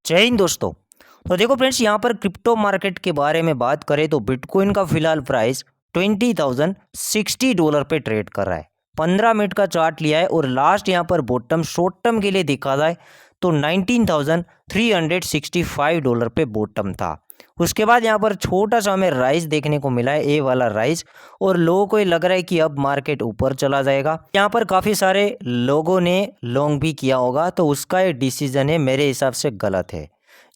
जय हिंद दोस्तों। तो देखो फ्रेंड्स, यहाँ पर क्रिप्टो मार्केट के बारे में बात करें तो बिटकॉइन का फिलहाल प्राइस $20,060 पे ट्रेड कर रहा है। 15 मिनट का चार्ट लिया है और लास्ट यहाँ पर बॉटम शॉर्ट टर्म के लिए देखा जाए तो $19,365 पे बॉटम था। उसके बाद यहाँ पर छोटा सा हमें राइज देखने को मिला है, ए वाला राइज, और लोगों को ये लग रहा है कि अब मार्केट ऊपर चला जाएगा। यहाँ पर काफ़ी सारे लोगों ने लॉन्ग भी किया होगा, तो उसका ये डिसीजन है मेरे हिसाब से गलत है,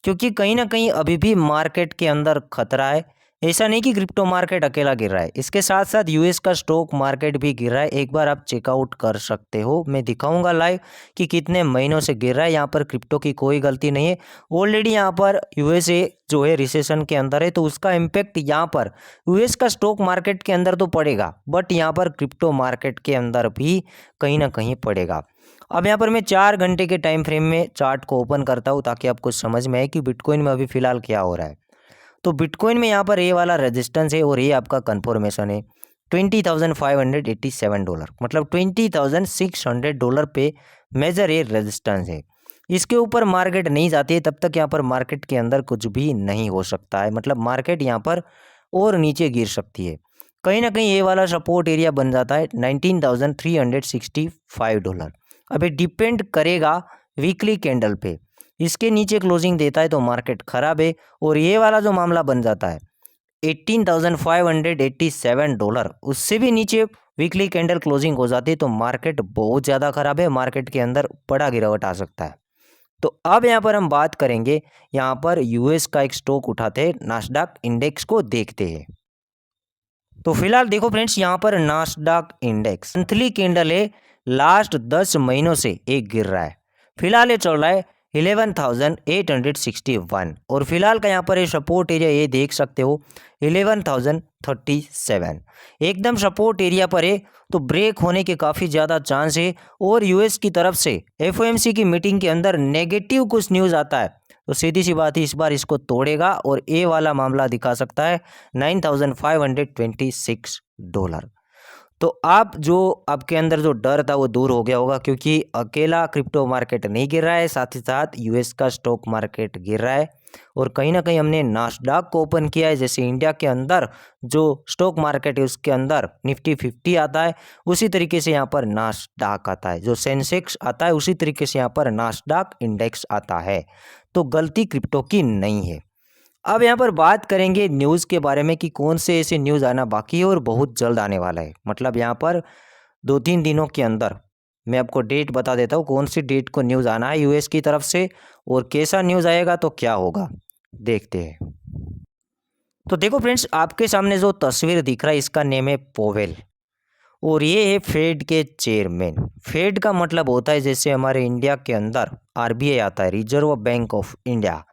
क्योंकि कहीं ना कहीं अभी भी मार्केट के अंदर खतरा है। ऐसा नहीं कि क्रिप्टो मार्केट अकेला गिर रहा है, इसके साथ साथ यूएस का स्टॉक मार्केट भी गिर रहा है। एक बार आप चेकआउट कर सकते हो, मैं दिखाऊंगा लाइव कि कितने महीनों से गिर रहा है। यहाँ पर क्रिप्टो की कोई गलती नहीं है। ऑलरेडी यहाँ पर यूएसए जो है रिसेशन के अंदर है, तो उसका इम्पैक्ट यहाँ पर यूएस का स्टॉक मार्केट के अंदर तो पड़ेगा, बट यहाँ पर क्रिप्टो मार्केट के अंदर भी कहीं ना कहीं पड़ेगा। अब यहाँ पर मैं 4 घंटे के टाइम फ्रेम में चार्ट को ओपन करता हूँ ताकि आपको समझ में आए कि बिटकॉइन में अभी फिलहाल क्या हो रहा है। तो बिटकॉइन में यहाँ पर ये वाला रेजिस्टेंस है और ये आपका कंफर्मेशन है $20,587, मतलब $20,600 पे मेजर ये रेजिस्टेंस है। इसके ऊपर मार्केट नहीं जाती है तब तक यहाँ पर मार्केट के अंदर कुछ भी नहीं हो सकता है, मतलब मार्केट यहाँ पर और नीचे गिर सकती है। कहीं ना कहीं ये वाला सपोर्ट एरिया बन जाता है $19,365। अभी डिपेंड करेगा वीकली कैंडल पे, इसके नीचे क्लोजिंग देता है तो मार्केट खराब है, और ये वाला जो मामला बन जाता है $18,587, उससे भी नीचे वीकली कैंडल क्लोजिंग हो जाती है तो मार्केट बहुत ज़्यादा खराब है, मार्केट के अंदर बड़ा गिरावट आ सकता है। तो अब यहाँ पर हम बात करेंगे, यहाँ पर यूएस का एक स्टॉक उठाते हैं, नास्डॉक इंडेक्स को देखते हैं। तो फिलहाल देखो फ्रेंड्स, यहाँ पर नास्डॉक इंडेक्स मंथली कैंडल है, लास्ट 10 महीनों से एक गिर रहा है। फिलहाल ये चल रहा है 11,861, और फिलहाल का यहाँ पर ये सपोर्ट एरिया ये देख सकते हो 11,037, एकदम सपोर्ट एरिया पर है। तो ब्रेक होने के काफ़ी ज़्यादा चांस है, और यूएस की तरफ से एफओएमसी की मीटिंग के अंदर नेगेटिव कुछ न्यूज़ आता है तो सीधी सी बात है इस बार इसको तोड़ेगा, और ए वाला मामला दिखा सकता है $9,526। तो आप जो आपके अंदर जो डर था वो दूर हो गया होगा, क्योंकि अकेला क्रिप्टो मार्केट नहीं गिर रहा है, साथ ही साथ यूएस का स्टॉक मार्केट गिर रहा है, और कहीं ना कहीं हमने नास्डॉक को ओपन किया है। जैसे इंडिया के अंदर जो स्टॉक मार्केट है उसके अंदर निफ्टी 50 आता है, उसी तरीके से यहाँ पर नास्डॉक आता है। जो सेंसेक्स आता है उसी तरीके से यहाँ पर नास्डॉक इंडेक्स आता है। तो गलती क्रिप्टो की नहीं है। अब यहाँ पर बात करेंगे न्यूज़ के बारे में कि कौन से ऐसे न्यूज़ आना बाकी है और बहुत जल्द आने वाला है, मतलब यहाँ पर 2-3 दिनों के अंदर मैं आपको डेट बता देता हूँ कौन सी डेट को न्यूज़ आना है यूएस की तरफ से, और कैसा न्यूज़ आएगा तो क्या होगा देखते हैं। तो देखो फ्रेंड्स, आपके सामने जो तस्वीर दिख रहा है इसका नेम है पोवेल, और ये है फेड के चेयरमैन। फेड का मतलब होता है जैसे हमारे इंडिया के अंदर आरबीआई आता है, रिजर्व बैंक ऑफ इंडिया,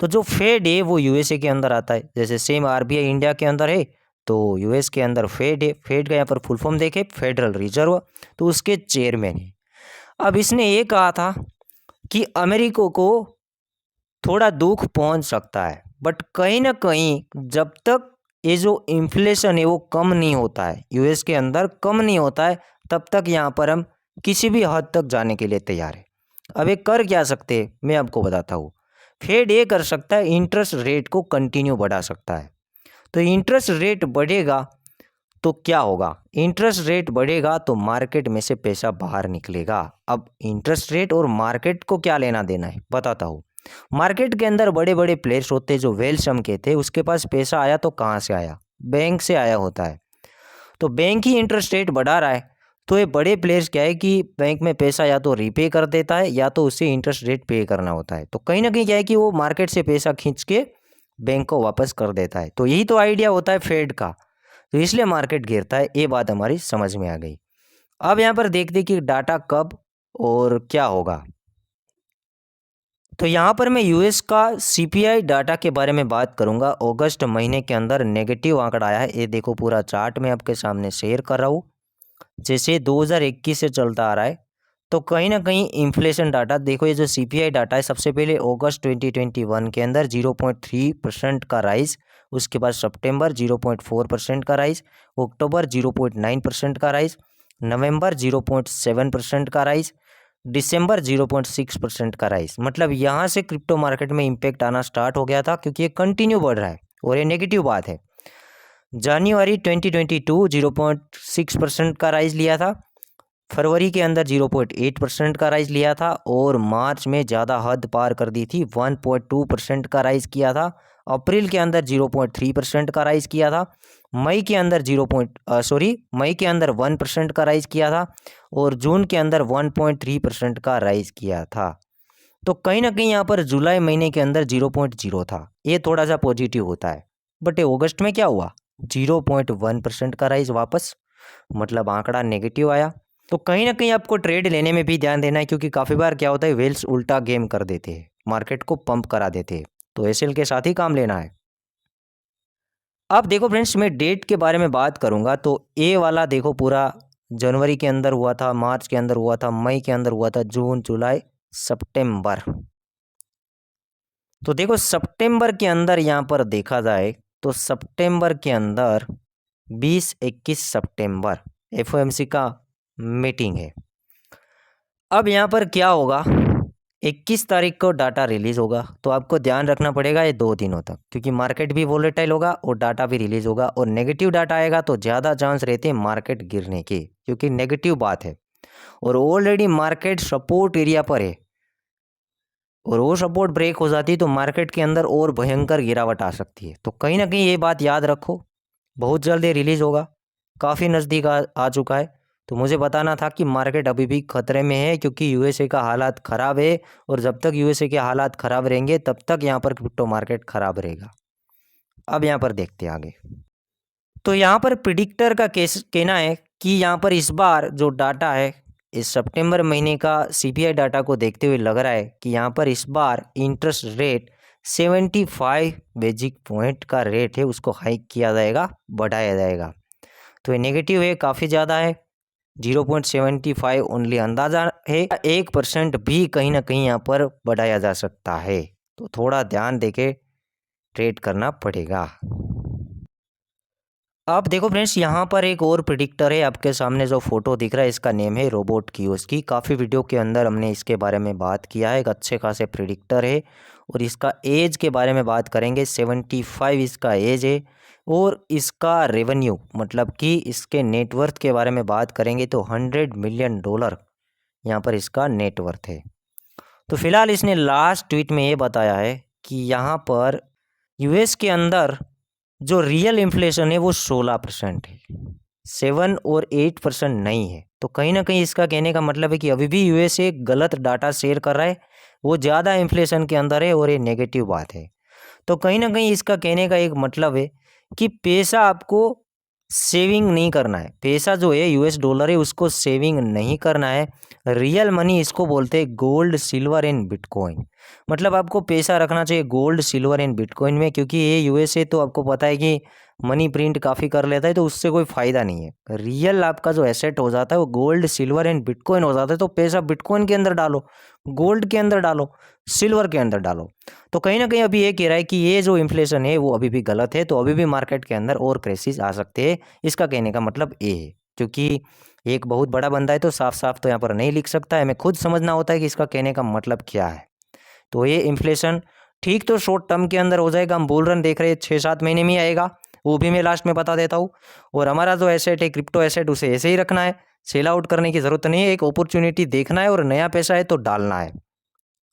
तो जो फेड है वो यूएसए के अंदर आता है। जैसे सेम आरबीआई इंडिया के अंदर है तो यूएस के अंदर फेड है। फेड का यहाँ पर फुल फॉर्म देखे फेडरल रिजर्व, तो उसके चेयरमैन है। अब इसने ये कहा था कि अमेरिका को थोड़ा दुख पहुंच सकता है, बट कहीं ना कहीं जब तक ये जो इन्फ्लेशन है वो कम नहीं होता है, यूएस के अंदर कम नहीं होता है, तब तक यहाँ पर हम किसी भी हद तक जाने के लिए तैयार है। अब ये कर क्या सकते हैं मैं आपको बताता हूँ। फेड ये कर सकता है, इंटरेस्ट रेट को कंटिन्यू बढ़ा सकता है। तो इंटरेस्ट रेट बढ़ेगा तो क्या होगा, इंटरेस्ट रेट बढ़ेगा तो मार्केट में से पैसा बाहर निकलेगा। अब इंटरेस्ट रेट और मार्केट को क्या लेना देना है बताता हूँ। मार्केट के अंदर बड़े बड़े प्लेयर्स होते हैं जो वेल सम के थे, उसके पास पैसा आया तो कहाँ से आया, बैंक से आया होता है। तो बैंक ही इंटरेस्ट रेट बढ़ा रहा है, तो ये बड़े प्लेयर्स क्या है कि बैंक में पैसा या तो रीपे कर देता है या तो उसे इंटरेस्ट रेट पे करना होता है। तो कहीं ना कहीं क्या है कि वो मार्केट से पैसा खींच के बैंक को वापस कर देता है। तो यही तो आइडिया होता है फेड का, तो इसलिए मार्केट गिरता है। ये बात हमारी समझ में आ गई। अब यहाँ पर देखते कि डाटा कब और क्या होगा। तो यहाँ पर मैं यूएस का सीपीआई डाटा के बारे में बात करूँगा। अगस्त महीने के अंदर नेगेटिव आंकड़ा आया है, ये देखो पूरा चार्ट मैं आपके सामने शेयर कर रहा हूँ। जैसे 2021 से चलता आ रहा है, तो कहीं ना कहीं इन्फ्लेशन डाटा देखो, ये जो सीपीआई डाटा है सबसे पहले अगस्त 2021 के अंदर 0.3% का राइज, उसके बाद सितंबर 0.4% का राइज, अक्टूबर 0.9% का राइज, नवंबर 0.7% का राइज, दिसंबर 0.6% का राइज, मतलब यहाँ से क्रिप्टो मार्केट में इम्पैक्ट आना स्टार्ट हो गया था क्योंकि ये कंटिन्यू बढ़ रहा है और ये नेगेटिव बात है। जनवरी 2022 0.6% का राइज लिया था, फरवरी के अंदर 0.8% का राइज लिया था और मार्च में ज़्यादा हद पार कर दी थी, 1.2% का राइज किया था। अप्रैल के अंदर 0.3% का राइज किया था। मई के अंदर मई के अंदर 1% का राइज किया था और जून के अंदर 1.3% का राइज किया था। तो कहीं ना कहीं यहाँ पर जुलाई महीने के अंदर 0.0 था, ये थोड़ा सा पॉजिटिव होता है। बट अगस्त में क्या हुआ, 0.1% का राइज वापस, मतलब आंकड़ा नेगेटिव आया। तो कहीं ना कहीं आपको ट्रेड लेने में भी ध्यान देना है क्योंकि काफ़ी बार क्या होता है, वेल्स उल्टा गेम कर देते हैं, मार्केट को पंप करा देते हैं, तो एसएल के साथ ही काम लेना है। अब देखो फ्रेंड्स, मैं डेट के बारे में बात करूंगा तो ए वाला देखो पूरा जनवरी के अंदर हुआ था, मार्च के अंदर हुआ था, मई के अंदर हुआ था, जून जुलाई सितंबर। तो देखो सितंबर के अंदर यहाँ पर देखा जाए तो सितंबर के अंदर 20-21 सितंबर एफओएमसी का मीटिंग है। अब यहाँ पर क्या होगा, 21 तारीख को डाटा रिलीज होगा, तो आपको ध्यान रखना पड़ेगा ये 2 दिनों तक, क्योंकि मार्केट भी वोलेटाइल होगा और डाटा भी रिलीज होगा और नेगेटिव डाटा आएगा तो ज़्यादा चांस रहते हैं मार्केट गिरने के, क्योंकि नेगेटिव बात है और ऑलरेडी मार्केट सपोर्ट एरिया पर है और वो सपोर्ट ब्रेक हो जाती है तो मार्केट के अंदर और भयंकर गिरावट आ सकती है। तो कहीं ना कहीं ये बात याद रखो, बहुत जल्द ये रिलीज़ होगा, काफ़ी नज़दीक आ चुका है। तो मुझे बताना था कि मार्केट अभी भी खतरे में है क्योंकि यूएसए का हालात ख़राब है और जब तक यूएसए के हालात ख़राब रहेंगे तब तक यहाँ पर क्रिप्टो मार्केट ख़राब रहेगा। अब यहाँ पर देखते हैं आगे। तो यहाँ पर प्रिडिक्टर का कहना है कि यहाँ पर इस बार जो डाटा है, इस सितंबर महीने का सीपीआई डाटा को देखते हुए लग रहा है कि यहाँ पर इस बार इंटरेस्ट रेट 75 बेसिक पॉइंट का रेट है, उसको हाइक किया जाएगा, बढ़ाया जाएगा। तो ये नेगेटिव है, काफ़ी ज़्यादा है, 0.75 ओनली अंदाज़ा है, 1% भी कहीं ना कहीं यहाँ पर बढ़ाया जा सकता है। तो थोड़ा ध्यान देके ट्रेड करना पड़ेगा। आप देखो फ्रेंड्स, यहाँ पर एक और प्रिडिक्टर है, आपके सामने जो फोटो दिख रहा है इसका नेम है रोबोट कियोस्की। काफ़ी वीडियो के अंदर हमने इसके बारे में बात किया है, एक अच्छे खासे प्रिडिक्टर है और इसका एज के बारे में बात करेंगे, 75 इसका एज है और इसका रेवेन्यू मतलब कि इसके नेटवर्थ के बारे में बात करेंगे तो $100 मिलियन यहाँ पर इसका नेटवर्थ है। तो फिलहाल इसने लास्ट ट्वीट में ये बताया है कि यहाँ पर यूएस के अंदर जो रियल इन्फ्लेशन है वो 16% है, 7 और 8% नहीं है। तो कहीं ना कहीं इसका कहने का मतलब है कि अभी भी यूएस एक गलत डाटा शेयर कर रहा है, वो ज़्यादा इन्फ्लेशन के अंदर है और ये नेगेटिव बात है। तो कहीं ना कहीं इसका कहने का एक मतलब है कि पैसा आपको सेविंग नहीं करना है, पैसा जो है यूएस डॉलर है उसको सेविंग नहीं करना है। रियल मनी इसको बोलते हैं गोल्ड सिल्वर एंड बिटकॉइन, मतलब आपको पैसा रखना चाहिए गोल्ड सिल्वर एंड बिटकॉइन में, क्योंकि ये यूएसए तो आपको पता है कि मनी प्रिंट काफ़ी कर लेता है तो उससे कोई फ़ायदा नहीं है। रियल आपका जो एसेट हो जाता है वो गोल्ड सिल्वर एंड बिटकॉइन हो जाता है। तो पैसा बिटकॉइन के अंदर डालो, गोल्ड के अंदर डालो, सिल्वर के अंदर डालो। तो कहीं ना कहीं अभी ये कह रहा है कि ये जो इन्फ्लेशन है वो अभी भी गलत है, तो अभी भी मार्केट के अंदर और क्राइसिस आ सकते हैं। इसका कहने का मतलब ये है, क्योंकि एक बहुत बड़ा बंदा है तो साफ साफ तो यहाँ पर नहीं लिख सकता है, हमें खुद समझना होता है कि इसका कहने का मतलब क्या है। तो ये इन्फ्लेशन ठीक तो शॉर्ट टर्म के अंदर हो जाएगा, हम बुल रन देख रहे हैं 6-7 महीने में ही आएगा, वो भी मैं लास्ट में बता देता हूँ। और हमारा जो एसेट है क्रिप्टो एसेट उसे ऐसे ही रखना है, सेल आउट करने की ज़रूरत नहीं है, एक अपॉर्चुनिटी देखना है और नया पैसा है तो डालना है।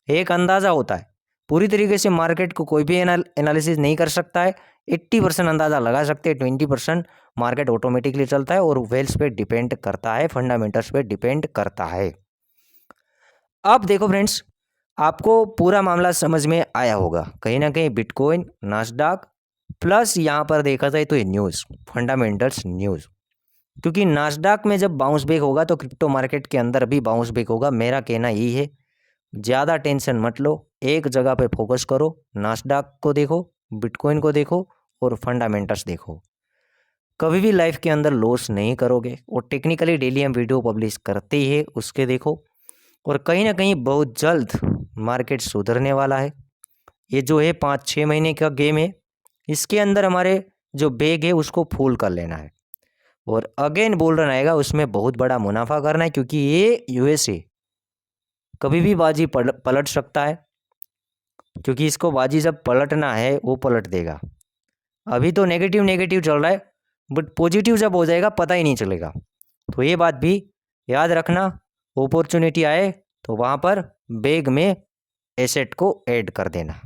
एक अंदाज़ा होता है, पूरी तरीके से मार्केट को कोई भी एनालिसिस नहीं कर सकता है, 80% अंदाज़ा लगा सकते हैं, 20% मार्केट ऑटोमेटिकली चलता है और वेल्स पे डिपेंड करता है, फंडामेंटल्स पे डिपेंड करता है। अब देखो फ्रेंड्स, आपको पूरा मामला समझ में आया होगा, कहीं ना कहीं बिटकॉइन, नास्डॉक प्लस यहाँ पर देखा जाए तो ये न्यूज़, फंडामेंटल्स न्यूज़, क्योंकि नास्डॉक में जब बाउंस बैक होगा तो क्रिप्टो मार्केट के अंदर भी बाउंस बैक होगा। मेरा कहना यही है, ज़्यादा टेंशन मत लो, एक जगह पे फोकस करो, नास्डॉक को देखो, बिटकॉइन को देखो और फंडामेंटल्स देखो। कभी भी लाइफ के अंदर लॉस नहीं करोगे और टेक्निकली डेली हम वीडियो पब्लिश करते ही है, उसके देखो। और कहीं ना कहीं बहुत जल्द मार्केट सुधरने वाला है। ये जो है 5-6 महीने का गेम है, इसके अंदर हमारे जो बैग है उसको फुल कर लेना है और अगेन बुल रन आएगा, उसमें बहुत बड़ा मुनाफा करना है, क्योंकि ये यूएसए कभी भी बाजी पलट सकता है, क्योंकि इसको बाजी जब पलटना है वो पलट देगा। अभी तो नेगेटिव नेगेटिव चल रहा है, बट पॉजिटिव जब हो जाएगा पता ही नहीं चलेगा। तो ये बात भी याद रखना, अपॉर्चुनिटी आए तो वहाँ पर बैग में एसेट को ऐड कर देना।